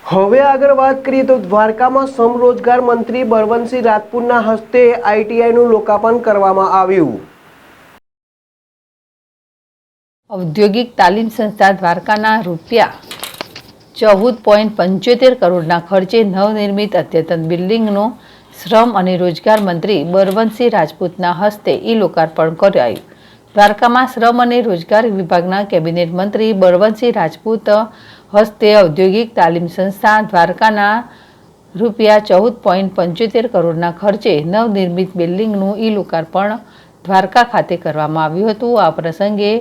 હવે આગળ વાત કરીએ તો દ્વારકામાં શ્રમ રોજગાર મંત્રી બળવંતસિંહ રાજપૂતના હસ્તે આઈટીઆઈનું લોકાર્પણ કરવામાં આવ્યું। ઔદ્યોગિક તાલીમ સંસ્થા દ્વારકાના ₹14.75 કરોડના ખર્ચે નવનિર્મિત અદ્યતન બિલ્ડિંગનું શ્રમ અને રોજગાર મંત્રી બળવંતસિંહ રાજપૂતના હસ્તે લોકાર્પણ કરાયું। દ્વારકામાં શ્રમ અને રોજગાર વિભાગના કેબિનેટ મંત્રી બળવંતસિંહ રાજપૂત હસ્તે ઔદ્યોગિક તાલીમ સંસ્થા દ્વારકાના ₹14.75 કરોડના ખર્ચે નવનિર્મિત બિલ્ડિંગનું લોકાર્પણ દ્વારકા ખાતે કરવામાં આવ્યું હતું। આ પ્રસંગે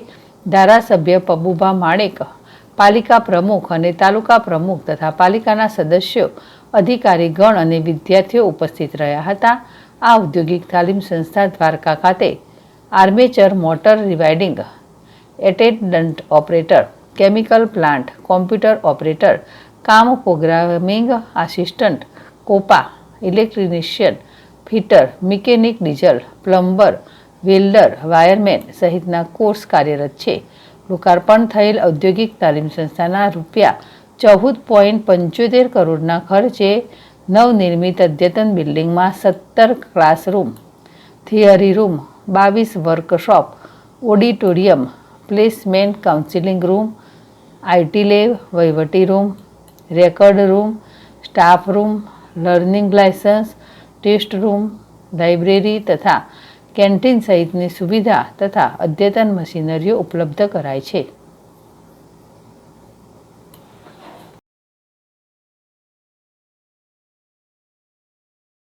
ધારાસભ્ય પબુભા માણેક, પાલિકા પ્રમુખ અને તાલુકા પ્રમુખ તથા પાલિકાના સદસ્યો, અધિકારીગણ અને વિદ્યાર્થીઓ ઉપસ્થિત રહ્યા હતા। આ ઔદ્યોગિક તાલીમ સંસ્થા દ્વારકા ખાતે armature motor rewinding attendant operator, chemical plant computer operator કામ, programming assistant, COPA, electrician, fitter, mechanic, diesel, plumber, welder, wireman સહિતના કોર્સ કાર્યરત છે। લોકાર્પણ થયેલ ઔદ્યોગિક તાલીમ સંસ્થાના ₹14.75 કરોડના ખર્ચે નવનિર્મિત અદ્યતન બિલ્ડિંગમાં 17 classroom, theory room, 22 workshop, auditorium, placement counselling room, IT lab, વહીવટી room, record room, staff room, learning licence, test room, library તથા કેન્ટીન સહિતની સુવિધા તથા અદ્યતન મશીનરીઓ ઉપલબ્ધ કરાઈ છે।